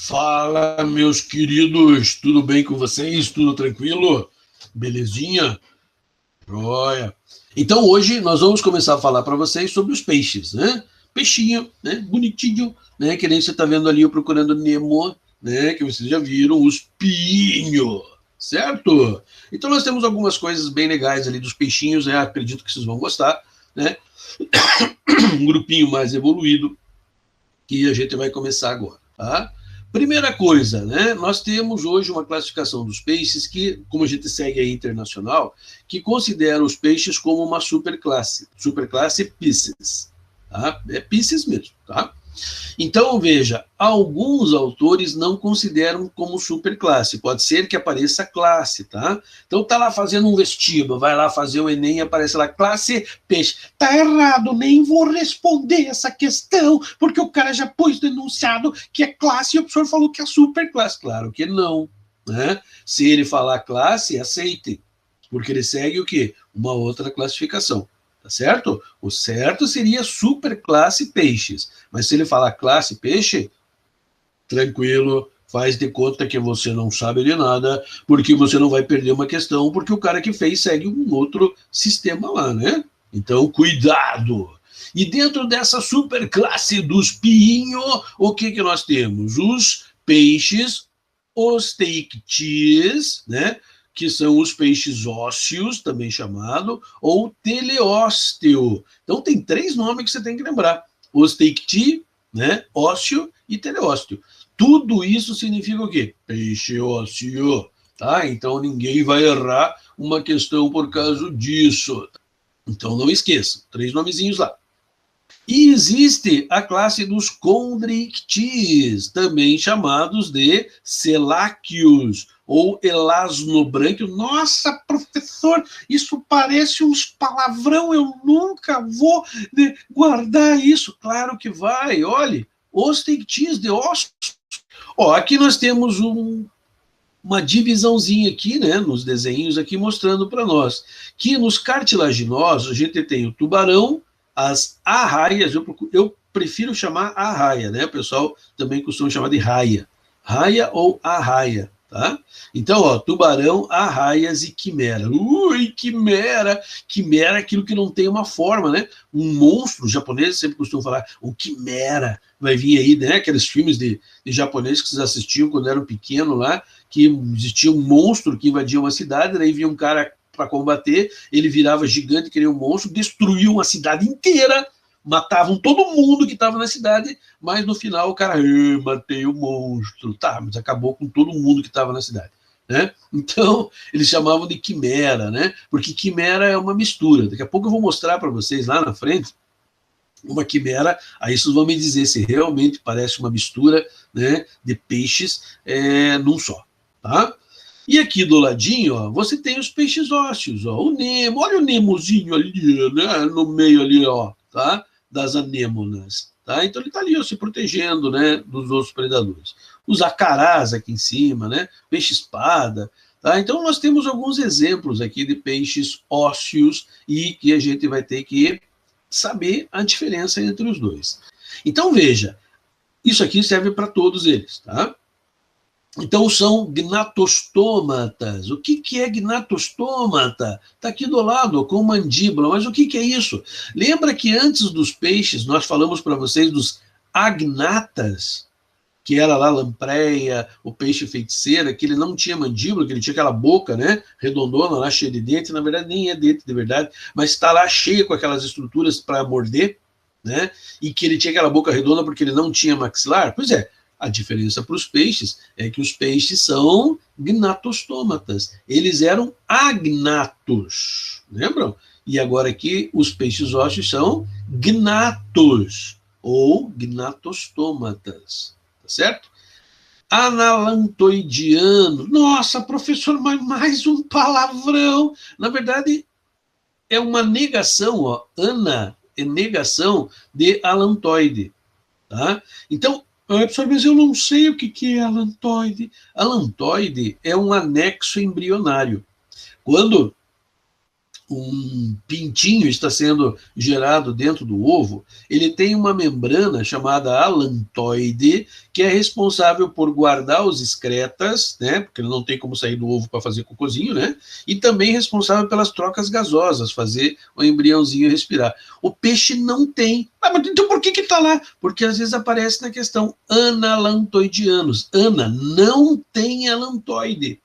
Fala, meus queridos, tudo bem com vocês? Tudo tranquilo? Belezinha? Joia. Então, hoje nós vamos começar a falar para vocês sobre os peixes, né? Peixinho, né? Bonitinho, né? Que nem você está vendo ali, eu procurando Nemo, né? Que vocês já viram, os pinho, certo? Então, nós temos algumas coisas bem legais ali dos peixinhos, né? Acredito que vocês vão gostar, né? Um grupinho mais evoluído que a gente vai começar agora, tá? Primeira coisa, né? Nós temos hoje uma classificação dos peixes que, como a gente segue aí internacional, que considera os peixes como uma superclasse Pisces, tá? É Pisces mesmo, tá? Então, veja, alguns autores não consideram como superclasse. Pode ser que apareça classe, tá? Então, tá lá fazendo um vestibulo, vai lá fazer o Enem e aparece lá classe peixe. Tá errado, nem vou responder essa questão, porque o cara já pôs denunciado que é classe e o professor falou que é superclasse. Claro que não, né? Se ele falar classe, aceite, porque ele segue o quê? Uma outra classificação. Tá certo? O certo seria superclasse peixes. Mas se ele falar classe peixe, tranquilo, faz de conta que você não sabe de nada, porque você não vai perder uma questão, porque o cara que fez segue um outro sistema lá, né? Então, cuidado! E dentro dessa superclasse dos piinho, o que nós temos? Os peixes, os teiqutis, né? Que são os peixes ósseos, também chamado, ou teleósteo. Então, tem três nomes que você tem que lembrar. Osteicti, né, ósseo e teleósteo. Tudo isso significa o quê? Peixe ósseo. Tá? Então, ninguém vai errar uma questão por causa disso. Então, não esqueçam. Três nomezinhos lá. E existe a classe dos condrictis, também chamados de seláquios ou elasnobrânquio. Nossa, professor, isso parece uns palavrão, eu nunca vou guardar isso. Claro que vai, olhe, osteitis de ossos. Ó, aqui nós temos uma divisãozinha aqui, né, nos desenhos aqui, mostrando para nós que nos cartilaginosos a gente tem o tubarão, as arraias, eu prefiro chamar arraia, né? O pessoal também costuma chamar de raia. Raia ou arraia, tá? Então, ó, tubarão, arraias e quimera. Ui, quimera! Quimera é aquilo que não tem uma forma, né? Um monstro, os japoneses sempre costumam falar, o quimera. Vai vir aí, né? Aqueles filmes de japoneses que vocês assistiam quando eram pequenos lá, que existia um monstro que invadia uma cidade, daí vinha um cara para combater, ele virava gigante, que nem um monstro, destruía uma cidade inteira, matavam todo mundo que estava na cidade, mas no final o cara, matei o monstro, tá, mas acabou com todo mundo que estava na cidade, né? Então, eles chamavam de quimera, né? Porque quimera é uma mistura. Daqui a pouco eu vou mostrar para vocês lá na frente uma quimera, aí vocês vão me dizer se realmente parece uma mistura, né, de peixes num só, tá? E aqui do ladinho, ó, você tem os peixes ósseos, ó, o Nemo, olha o Nemozinho ali, né, no meio ali, ó, tá? Das anêmonas, tá? Então ele tá ali, ó, se protegendo, né, dos outros predadores. Os acarás aqui em cima, né, peixe-espada, tá? Então nós temos alguns exemplos aqui de peixes ósseos e que a gente vai ter que saber a diferença entre os dois. Então veja, isso aqui serve para todos eles, tá? Então, são gnatostômatas. O que é gnatostômata? Está aqui do lado, com mandíbula. Mas o que é isso? Lembra que antes dos peixes, nós falamos para vocês dos agnatas, que era lá a lampreia, o peixe feiticeira, que ele não tinha mandíbula, que ele tinha aquela boca, né, redondona, lá cheia de dente. Na verdade, nem é dente de verdade, mas está lá cheio com aquelas estruturas para morder, né, e que ele tinha aquela boca redonda porque ele não tinha maxilar. Pois é, a diferença para os peixes é que os peixes são gnatostômatas. Eles eram agnatos, lembram? E agora aqui os peixes ósseos são gnatos ou gnatostômatas, tá certo? Analantoidiano. Nossa, professor, mas mais um palavrão. Na verdade, é uma negação, ó. Ana é negação de alantoide, tá? Então, professor, mas eu não sei o que é alantoide. Alantoide é um anexo embrionário. Quando um pintinho está sendo gerado dentro do ovo, ele tem uma membrana chamada alantoide, que é responsável por guardar os excretas, né, porque ele não tem como sair do ovo para fazer cocôzinho, né, e também responsável pelas trocas gasosas, fazer o embriãozinho respirar. O peixe não tem. Ah, mas então por que está lá? Porque às vezes aparece na questão analantoidianos. Ana não tem alantoide.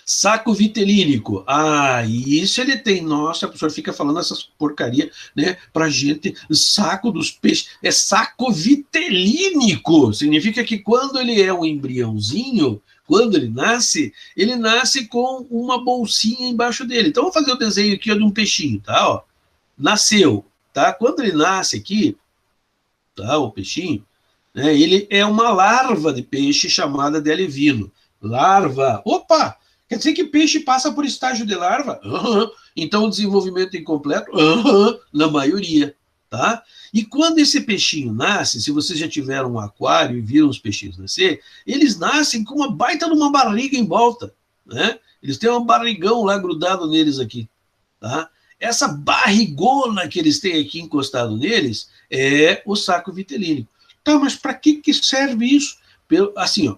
Saco vitelínico. Ah, isso ele tem. Nossa, a professora fica falando essas porcaria, né, pra gente. Saco dos peixes. É saco vitelínico. Significa que quando ele é um embriãozinho, quando ele nasce com uma bolsinha embaixo dele. Então, vou fazer o desenho aqui ó, de um peixinho, tá? Ó, nasceu, tá? Quando ele nasce aqui, tá? O peixinho, né, ele é uma larva de peixe chamada de alevino. Larva. Opa! Quer dizer que peixe passa por estágio de larva? Uhum. Então, o desenvolvimento incompleto? Uhum. Na maioria, tá? E quando esse peixinho nasce, se vocês já tiveram um aquário e viram os peixinhos nascer, eles nascem com uma baita de uma barriga em volta, né? Eles têm um barrigão lá grudado neles aqui, tá? Essa barrigona que eles têm aqui encostado neles é o saco vitelínico. Tá, mas para que serve isso? Assim, ó,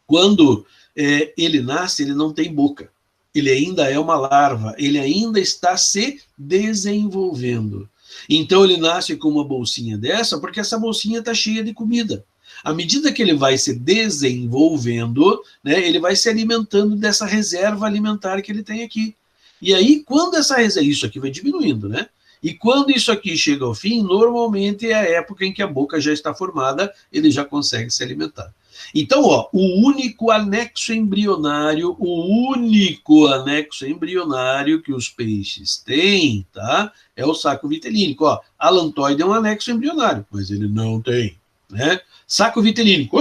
quando ele nasce, ele não tem boca. Ele ainda é uma larva, ele ainda está se desenvolvendo. Então ele nasce com uma bolsinha dessa, porque essa bolsinha está cheia de comida. À medida que ele vai se desenvolvendo, né, ele vai se alimentando dessa reserva alimentar que ele tem aqui. E aí, quando essa reserva, isso aqui vai diminuindo, né? E quando isso aqui chega ao fim, normalmente é a época em que a boca já está formada, ele já consegue se alimentar. Então, ó, o único anexo embrionário que os peixes têm, tá? É o saco vitelínico, ó. Alantoide é um anexo embrionário, mas ele não tem, né? Saco vitelínico,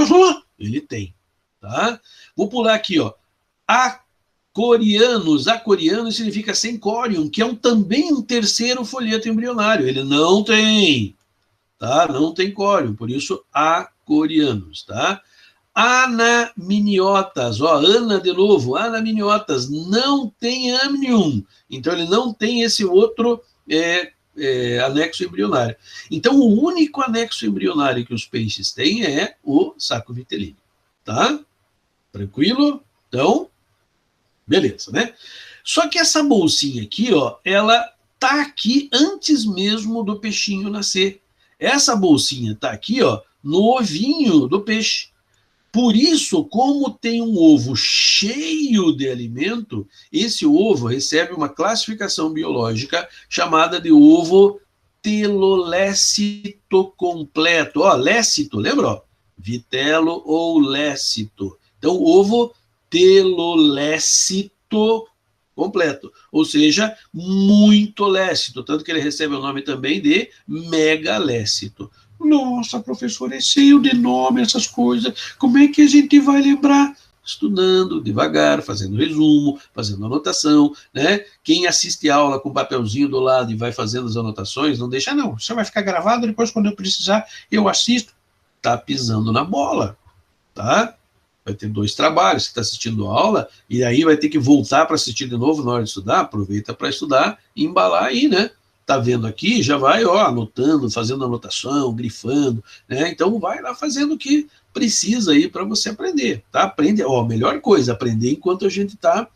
ele tem, tá? Vou pular aqui, ó. Acorianos significa sem córion, que é também um terceiro folheto embrionário. Ele não tem, tá? Não tem córion, por isso acorianos, tá? Anaminiotas, ó, ana de novo, anaminiotas, não tem amnion, então ele não tem esse outro anexo embrionário. Então, o único anexo embrionário que os peixes têm é o saco vitelínico, tá? Tranquilo? Então, beleza, né? Só que essa bolsinha aqui, ó, ela tá aqui antes mesmo do peixinho nascer. Essa bolsinha tá aqui, ó, no ovinho do peixe. Por isso, como tem um ovo cheio de alimento, esse ovo recebe uma classificação biológica chamada de ovo telolécito completo. Ó, lécito, lembra? Ó? Vitelo ou lécito. Então, ovo telolécito completo, ou seja, muito lécito, tanto que ele recebe o nome também de megalécito. Nossa, professor, é cheio de nome essas coisas, como é que a gente vai lembrar? Estudando devagar, fazendo resumo, fazendo anotação, né? Quem assiste aula com papelzinho do lado e vai fazendo as anotações, não deixa não, isso vai ficar gravado, depois quando eu precisar, eu assisto. Tá pisando na bola, tá? Vai ter 2 trabalhos, você está assistindo a aula, e aí vai ter que voltar para assistir de novo na hora de estudar, aproveita para estudar e embalar aí, né? Tá vendo aqui, já vai, ó, anotando, fazendo anotação, grifando, né? Então vai lá fazendo o que precisa aí para você aprender, tá? Aprende, ó, a melhor coisa, aprender enquanto a gente tá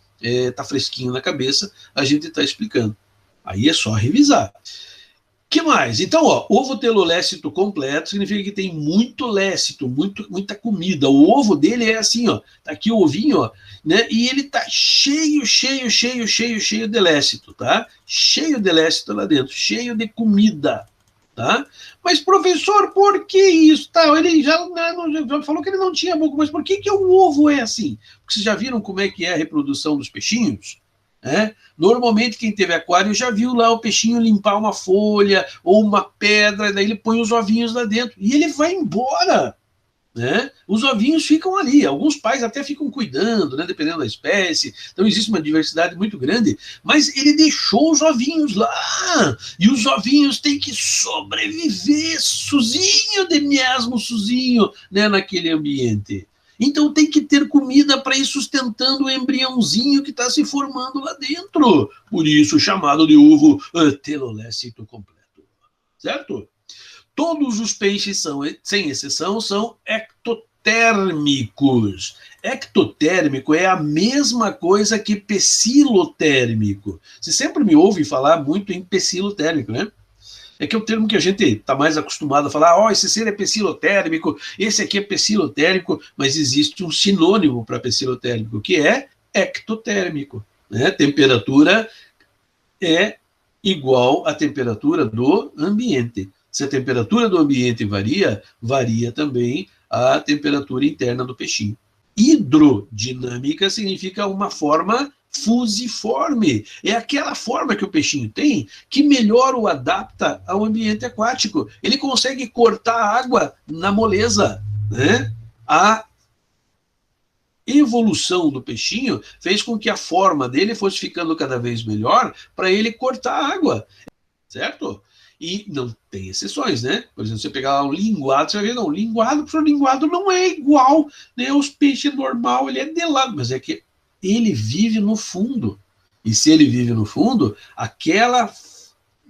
fresquinho na cabeça, a gente tá explicando. Aí é só revisar. Que mais? Então, ó, ovo telolécito completo significa que tem muito lécito, muita comida. O ovo dele é assim, ó, tá aqui o ovinho, ó, né? E ele tá cheio de lécito, tá? Cheio de lécito lá dentro, cheio de comida, tá? Mas, professor, por que isso? Tá, ele já falou que ele não tinha boca, mas por que o ovo é assim? Porque vocês já viram como é que é a reprodução dos peixinhos? Normalmente quem teve aquário já viu lá o peixinho limpar uma folha ou uma pedra, daí ele põe os ovinhos lá dentro e ele vai embora, né? Os ovinhos ficam ali, alguns pais até ficam cuidando, né, dependendo da espécie, então existe uma diversidade muito grande, mas ele deixou os ovinhos lá, e os ovinhos têm que sobreviver sozinho, né, naquele ambiente. Então tem que ter comida para ir sustentando o embriãozinho que está se formando lá dentro. Por isso, chamado de ovo telolécito completo. Certo? Todos os peixes são, sem exceção, são ectotérmicos. Ectotérmico é a mesma coisa que pecilotérmico. Você sempre me ouve falar muito em pecilotérmico, né? É que é o termo que a gente está mais acostumado a falar, esse ser é pecilotérmico, esse aqui é pecilotérmico, mas existe um sinônimo para pecilotérmico, que é ectotérmico. Né? Temperatura é igual à temperatura do ambiente. Se a temperatura do ambiente varia, varia também a temperatura interna do peixinho. Hidrodinâmica significa uma forma fusiforme. É aquela forma que o peixinho tem que melhor o adapta ao ambiente aquático. Ele consegue cortar a água na moleza, né? A evolução do peixinho fez com que a forma dele fosse ficando cada vez melhor para ele cortar a água, certo? E não tem exceções, né? Por exemplo, você pegar um linguado, você vai ver, não, linguado não é igual, né? Os peixes normal, ele é de lado, mas é que ele vive no fundo. E se ele vive no fundo, aquela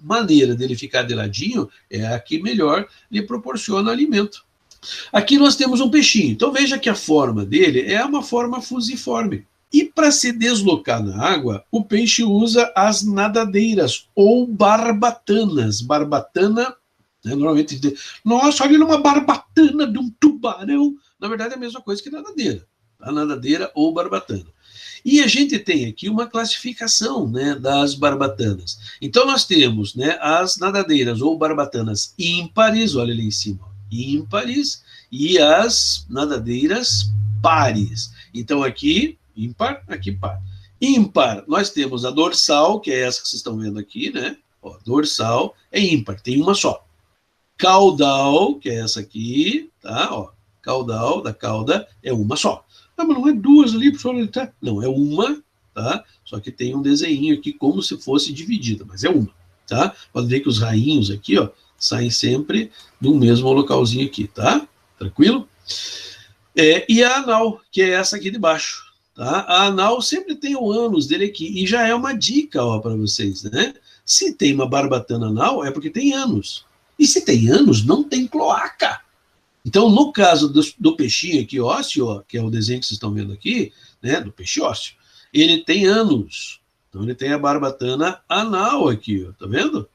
maneira dele ficar de ladinho é a que melhor lhe proporciona alimento. Aqui nós temos um peixinho. Então veja que a forma dele é uma forma fusiforme. E para se deslocar na água, o peixe usa as nadadeiras ou barbatanas. Barbatana, né, normalmente, nossa, olha uma barbatana de um tubarão. Na verdade é a mesma coisa que nadadeira. A nadadeira ou barbatana. E a gente tem aqui uma classificação, né, das barbatanas. Então nós temos, né, as nadadeiras ou barbatanas ímpares, olha ali em cima, ímpares, e as nadadeiras pares. Então aqui, ímpar, aqui par. Ímpar, nós temos a dorsal, que é essa que vocês estão vendo aqui, né? Ó, dorsal é ímpar, tem uma só. Caudal, que é essa aqui, tá? Ó, caudal da cauda é uma só. Ah, mas não é duas ali, professor? Tá? Não, é uma, tá? Só que tem um desenho aqui como se fosse dividida, mas é uma, tá? Pode ver que os rainhos aqui, ó, saem sempre do mesmo localzinho aqui, tá? Tranquilo? E a anal, que é essa aqui de baixo, tá? A anal sempre tem o ânus dele aqui, e já é uma dica, ó, para vocês, né? Se tem uma barbatana anal, é porque tem ânus. E se tem ânus, não tem cloaca. Então, no caso do peixinho aqui ósseo, ó, que é o desenho que vocês estão vendo aqui, né, do peixe ósseo, ele tem ânus. Então, ele tem a barbatana anal aqui, ó, tá vendo?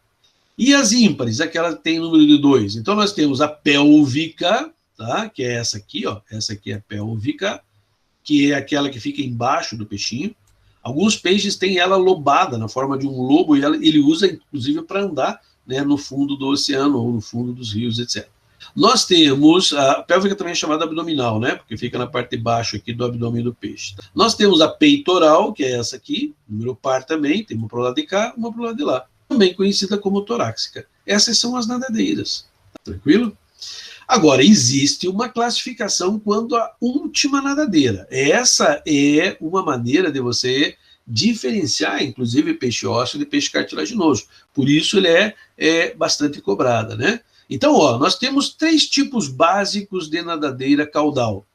E as ímpares, aquela que tem número de 2. Então, nós temos a pélvica, tá, que é essa aqui, ó, essa aqui é a pélvica, que é aquela que fica embaixo do peixinho. Alguns peixes têm ela lobada, na forma de um lobo, e ele usa, inclusive, para andar, né, no fundo do oceano ou no fundo dos rios, etc. Nós temos, a pélvica também é chamada abdominal, né? Porque fica na parte de baixo aqui do abdômen do peixe. Nós temos a peitoral, que é essa aqui, número par também, tem uma para o lado de cá, uma para o lado de lá. Também conhecida como torácica. Essas são as nadadeiras. Tranquilo? Agora, existe uma classificação quanto à última nadadeira. Essa é uma maneira de você diferenciar, inclusive, peixe ósseo de peixe cartilaginoso. Por isso ele é bastante cobrada, né? Então, ó, nós temos 3 tipos básicos de nadadeira caudal,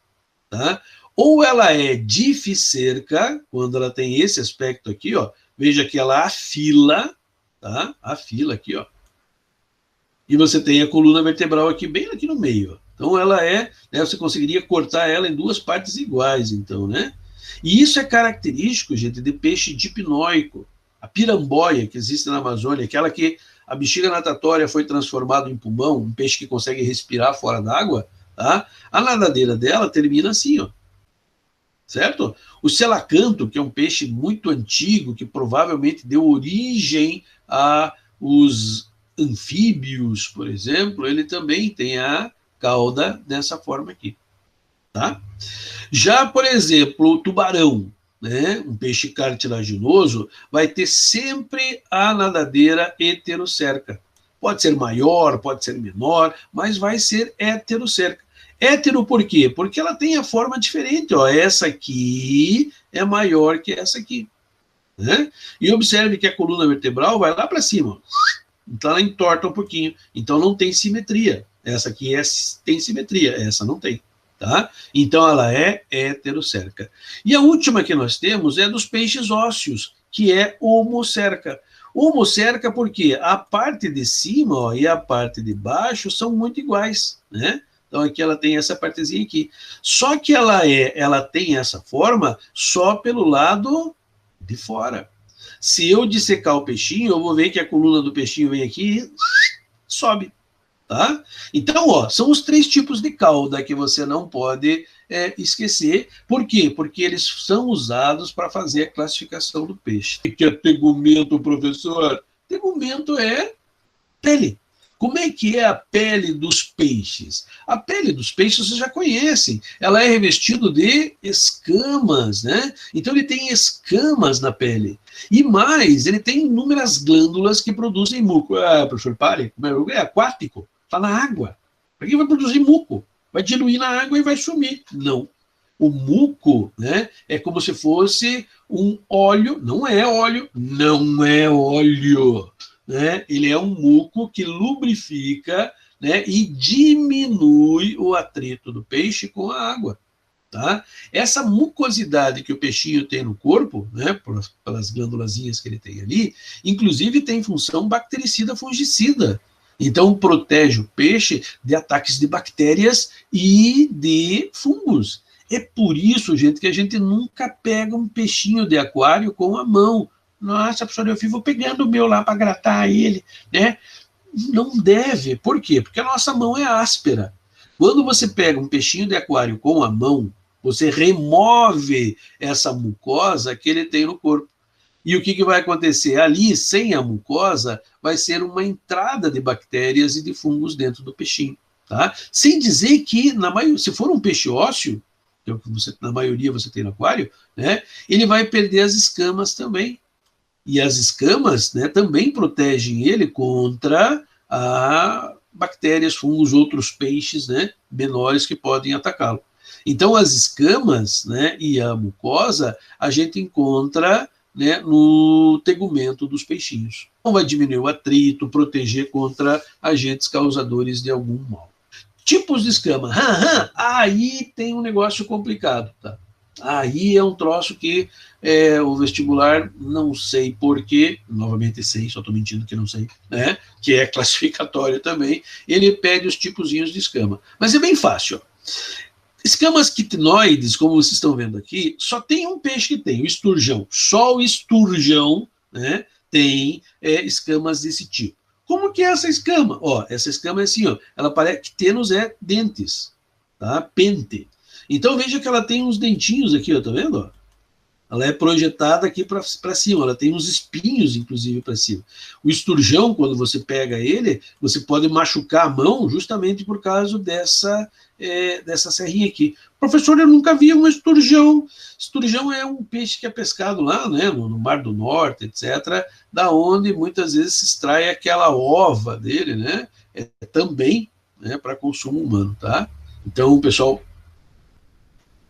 tá? Ou ela é dificerca, quando ela tem esse aspecto aqui, ó, veja que ela afila, tá? Afila aqui, ó. E você tem a coluna vertebral aqui, bem aqui no meio, ó. Então, ela né, você conseguiria cortar ela em 2 partes iguais, então, né? E isso é característico, gente, de peixe dipnóico. A piramboia, que existe na Amazônia, aquela que a bexiga natatória foi transformada em pulmão, um peixe que consegue respirar fora d'água, tá? A nadadeira dela termina assim, ó. Certo? O selacanto, que é um peixe muito antigo, que provavelmente deu origem a os anfíbios, por exemplo, ele também tem a cauda dessa forma aqui, tá? Já, por exemplo, o tubarão, né, um peixe cartilaginoso, vai ter sempre a nadadeira heterocerca. Pode ser maior, pode ser menor, mas vai ser heterocerca. Hétero por quê? Porque ela tem a forma diferente. Ó. Essa aqui é maior que essa aqui. Né? E observe que a coluna vertebral vai lá para cima. Então ela entorta um pouquinho. Então não tem simetria. Essa aqui tem simetria, essa não tem. tá? Então ela é heterocerca. E a última que nós temos é dos peixes ósseos, que é homocerca. Homocerca porque a parte de cima, ó, e a parte de baixo são muito iguais, né? Então aqui ela tem essa partezinha aqui. Só que ela tem essa forma só pelo lado de fora. Se eu dissecar o peixinho, eu vou ver que a coluna do peixinho vem aqui e sobe. Tá? Então, ó, são os 3 tipos de cauda que você não pode esquecer. Por quê? Porque eles são usados para fazer a classificação do peixe. O que é tegumento, professor? Tegumento é pele. Como é que é a pele dos peixes? A pele dos peixes vocês já conhecem. Ela é revestida de escamas, né? Então ele tem escamas na pele. E mais, ele tem inúmeras glândulas que produzem muco. Ah, professor, pare, é aquático, está na água. Para que vai produzir muco? Vai diluir na água e vai sumir. Não. O muco, né, é como se fosse um óleo, não é óleo, não é óleo. Né? Ele é um muco que lubrifica, né, e diminui o atrito do peixe com a água. Tá? Essa mucosidade que o peixinho tem no corpo, né, pelas glândulazinhas que ele tem ali, inclusive tem função bactericida fungicida. Então protege o peixe de ataques de bactérias e de fungos. É por isso, gente, que a gente nunca pega um peixinho de aquário com a mão. Nossa, professor, eu vivo pegando o meu lá para gratar ele, né? Não deve. Por quê? Porque a nossa mão é áspera. Quando você pega um peixinho de aquário com a mão, você remove essa mucosa que ele tem no corpo. E o que vai acontecer? Ali, sem a mucosa, vai ser uma entrada de bactérias e de fungos dentro do peixinho. Tá? Sem dizer que, se for um peixe ósseo, que é o que na maioria você tem no aquário, né, ele vai perder as escamas também. E as escamas, né, também protegem ele contra bactérias, fungos, outros peixes, né, menores que podem atacá-lo. Então, as escamas, né, e a mucosa a gente encontra, né, no tegumento dos peixinhos. Então, vai diminuir o atrito, proteger contra agentes causadores de algum mal. Tipos de escama. Aí tem um negócio complicado, tá? Aí é um troço que o vestibular, não sei porquê, novamente sei, só estou mentindo que não sei, né? Que é classificatório também, ele pede os tipozinhos de escama. Mas é bem fácil. Ó. Escamas quitinoides, como vocês estão vendo aqui, só tem um peixe que tem, o esturjão. Só o esturjão, né, tem escamas desse tipo. Como que é essa escama? Ó, essa escama é assim, ó, ela parece que tenos é dentes, tá? Pente. Então veja que ela tem uns dentinhos aqui, ó, tá vendo? Ó? Ela é projetada aqui para cima, ela tem uns espinhos, inclusive, para cima. O esturjão, quando você pega ele, você pode machucar a mão justamente por causa dessa serrinha aqui. Professor, eu nunca vi um esturjão. Esturjão é um peixe que é pescado lá, né, no Mar do Norte, etc., da onde muitas vezes se extrai aquela ova dele, né, também, né, para consumo humano, tá? Então, o pessoal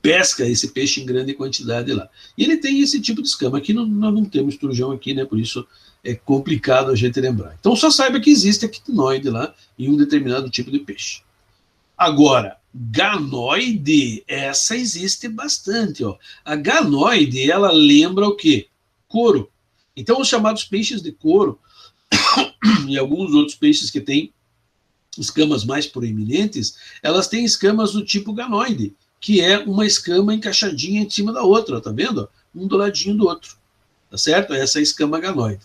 pesca esse peixe em grande quantidade lá. E ele tem esse tipo de escama. Aqui nós não temos esturjão aqui, né? Por isso é complicado a gente lembrar. Então só saiba que existe a quitinoide lá em um determinado tipo de peixe. Agora, ganoide, essa existe bastante. Ó. A ganoide, ela lembra o quê? Couro. Então os chamados peixes de couro e alguns outros peixes que têm escamas mais proeminentes, elas têm escamas do tipo ganoide, que é uma escama encaixadinha em cima da outra, tá vendo? Um do ladinho do outro, tá certo? Essa é a escama ganoide.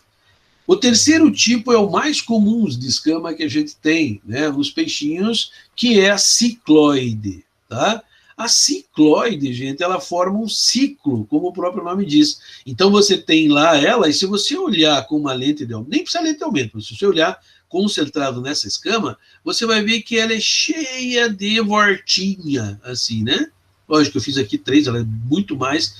O terceiro tipo é o mais comum de escama que a gente tem, né, nos peixinhos, que é a cicloide, tá? A cicloide, gente, ela forma um ciclo, como o próprio nome diz. Então você tem lá ela, e se você olhar com uma lente de aumento, nem precisa lente de aumento, mas se você olhar concentrado nessa escama, você vai ver que ela é cheia de vortinha, assim, né? Lógico, eu fiz aqui 3, ela é muito mais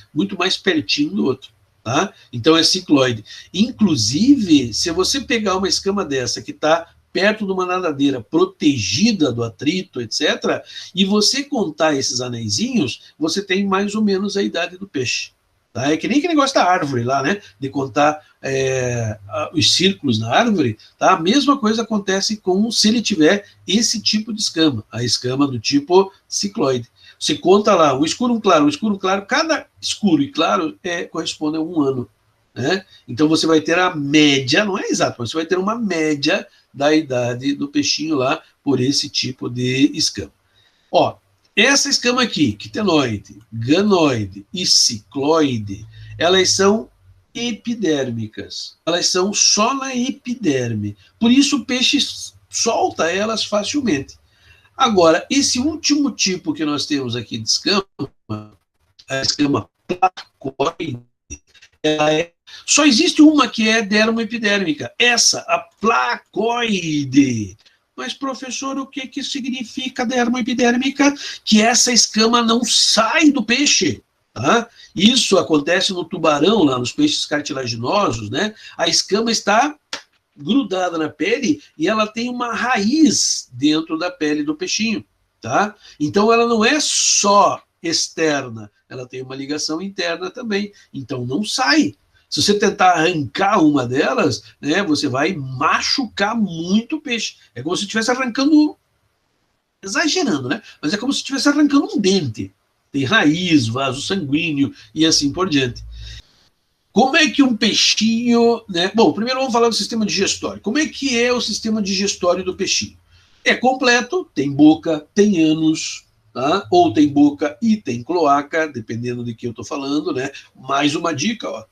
pertinho do outro, tá? Então é cicloide. Inclusive, se você pegar uma escama dessa que está perto de uma nadadeira, protegida do atrito, etc., e você contar esses anéisinhos, você tem mais ou menos a idade do peixe. Tá? É que nem aquele negócio da árvore lá, né? De contar os círculos na árvore, tá? A mesma coisa acontece se ele tiver esse tipo de escama, a escama do tipo cicloide. Você conta lá, um escuro, um claro, cada escuro e claro corresponde a 1 ano. Né? Então você vai ter a média, não é exato, mas você vai ter uma média da idade do peixinho lá por esse tipo de escama. Ó, essa escama aqui, quitenoide, ganoide e cicloide, elas são epidérmicas. Elas são só na epiderme. Por isso o peixe solta elas facilmente. Agora, esse último tipo que nós temos aqui de escama, a escama placoide, só existe uma que é dermoepidérmica. Essa, a placoide. Mas, professor, o que significa dermoepidérmica? Que essa escama não sai do peixe. Tá? Isso acontece no tubarão, lá nos peixes cartilaginosos, né? A escama está grudada na pele e ela tem uma raiz dentro da pele do peixinho, tá? Então ela não é só externa, ela tem uma ligação interna também, então não sai. Se você tentar arrancar uma delas, né, você vai machucar muito o peixe. É como se estivesse arrancando, exagerando, né? Mas é como se estivesse arrancando um dente. Tem raiz, vaso sanguíneo e assim por diante. Como é que um peixinho... Né? Bom, primeiro vamos falar do sistema digestório. Como é que é o sistema digestório do peixinho? É completo, tem boca, tem ânus, tá? Ou tem boca e tem cloaca, dependendo de que eu estou falando, né? Mais uma dica, ó.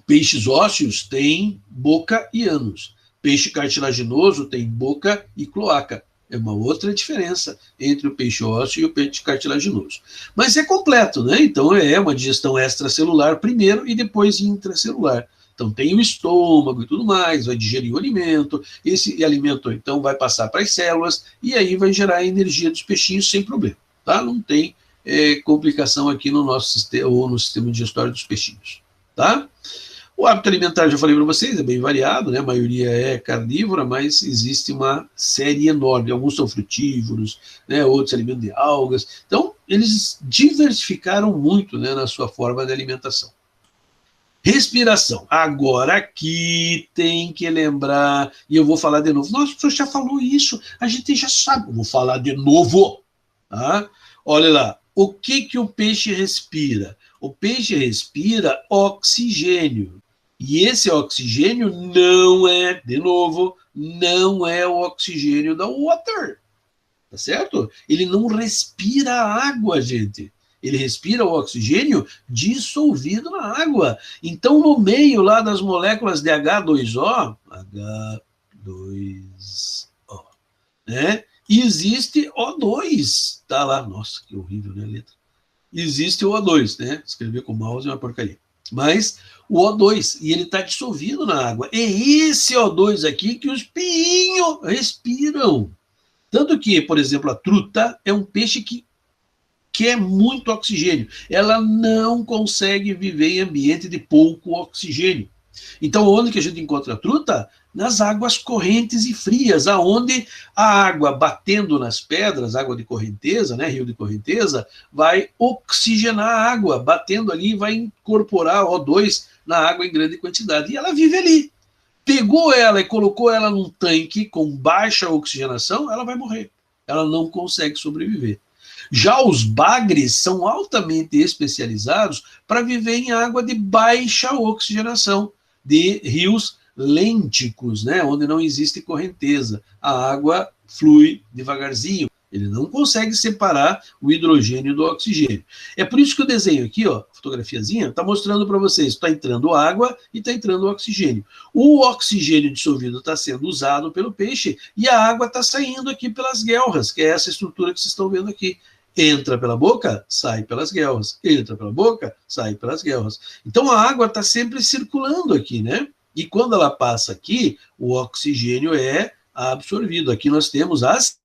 Peixes ósseos têm boca e ânus. Peixe cartilaginoso tem boca e cloaca. É uma outra diferença entre o peixe ósseo e o peixe cartilaginoso. Mas é completo, né? Então é uma digestão extracelular primeiro e depois intracelular. Então tem o estômago e tudo mais, vai digerir o alimento, esse alimento então vai passar para as células e aí vai gerar a energia dos peixinhos sem problema, tá? Não tem complicação aqui no nosso sistema ou no sistema digestório dos peixinhos, tá? O hábito alimentar, já falei para vocês, é bem variado, né? A maioria é carnívora, mas existe uma série enorme. Alguns são frutívoros, né? Outros se alimentam de algas. Então, eles diversificaram muito, né, na sua forma de alimentação. Respiração. Agora aqui tem que lembrar, e eu vou falar de novo. Nossa, o professor já falou isso, a gente já sabe. Eu vou falar de novo. Tá? Olha lá, o que o peixe respira? O peixe respira oxigênio. E esse oxigênio não é, de novo, não é o oxigênio da water. Tá certo? Ele não respira água, gente. Ele respira o oxigênio dissolvido na água. Então, no meio lá das moléculas de H2O, né? Existe O2. Tá lá, nossa, que horrível, né, a letra? Existe o O2, né? Escrever com mouse é uma porcaria. Mas o O2, e ele está dissolvido na água. É esse O2 aqui que os pinhos respiram. Tanto que, por exemplo, a truta é um peixe que quer muito oxigênio. Ela não consegue viver em ambiente de pouco oxigênio. Então, onde que a gente encontra a truta? Nas águas correntes e frias, aonde a água batendo nas pedras, água de correnteza, né, rio de correnteza, vai oxigenar a água, batendo ali e vai incorporar O2 na água em grande quantidade. E ela vive ali. Pegou ela e colocou ela num tanque com baixa oxigenação, ela vai morrer. Ela não consegue sobreviver. Já os bagres são altamente especializados para viver em água de baixa oxigenação, de rios lênticos, né, onde não existe correnteza. A água flui devagarzinho. Ele não consegue separar o hidrogênio do oxigênio. É por isso que o desenho aqui, ó, fotografiazinha, está mostrando para vocês, está entrando água e está entrando oxigênio. O oxigênio dissolvido está sendo usado pelo peixe e a água está saindo aqui pelas guelras, que é essa estrutura que vocês estão vendo aqui. Entra pela boca, sai pelas guelras. Entra pela boca, sai pelas guelras. Então a água está sempre circulando aqui, né? E quando ela passa aqui, o oxigênio é absorvido. Aqui nós temos as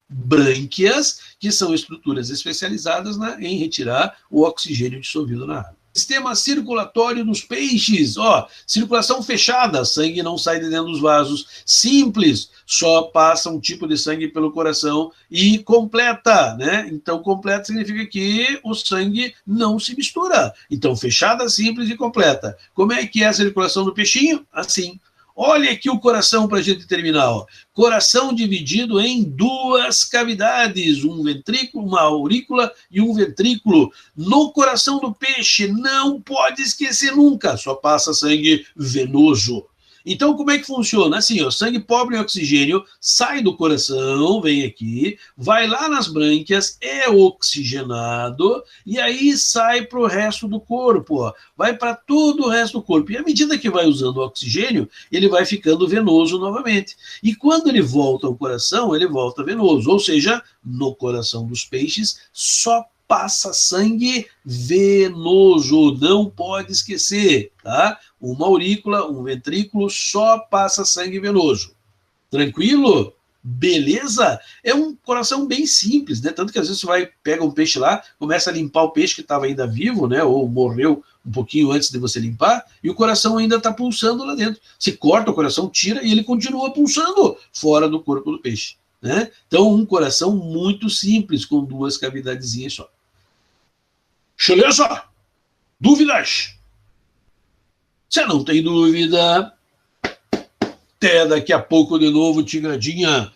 brânquias, que são estruturas especializadas em retirar o oxigênio dissolvido na água. sistema circulatório dos peixes. Ó, circulação fechada, sangue não sai de dentro dos vasos. Simples, só passa um tipo de sangue pelo coração. E completa, né? Então, completa significa que o sangue não se mistura. Então, fechada, simples e completa. Como é que é a circulação do peixinho? Assim. Olha aqui o coração para a gente terminar. Ó. Coração dividido em duas cavidades, um ventrículo, uma aurícula e um ventrículo. No coração do peixe, não pode esquecer nunca, só passa sangue venoso. Então, como é que funciona? Assim, ó, sangue pobre em oxigênio sai do coração, vem aqui, vai lá nas brânquias, é oxigenado, e aí sai para o resto do corpo, ó. Vai para todo o resto do corpo. E à medida que vai usando o oxigênio, ele vai ficando venoso novamente. E quando ele volta ao coração, ele volta venoso. Ou seja, no coração dos peixes, só passa sangue venoso, não pode esquecer, tá? Uma aurícula, um ventrículo, só passa sangue venoso. Tranquilo? Beleza? É um coração bem simples, né? Tanto que às vezes você pega um peixe lá, começa a limpar o peixe que estava ainda vivo, né? Ou morreu um pouquinho antes de você limpar, e o coração ainda está pulsando lá dentro. Você corta o coração, tira e ele continua pulsando fora do corpo do peixe, né? Então, um coração muito simples, com duas cavidadezinhas só. Beleza? Dúvidas? Se não tem dúvida, até daqui a pouco de novo, Tigradinha.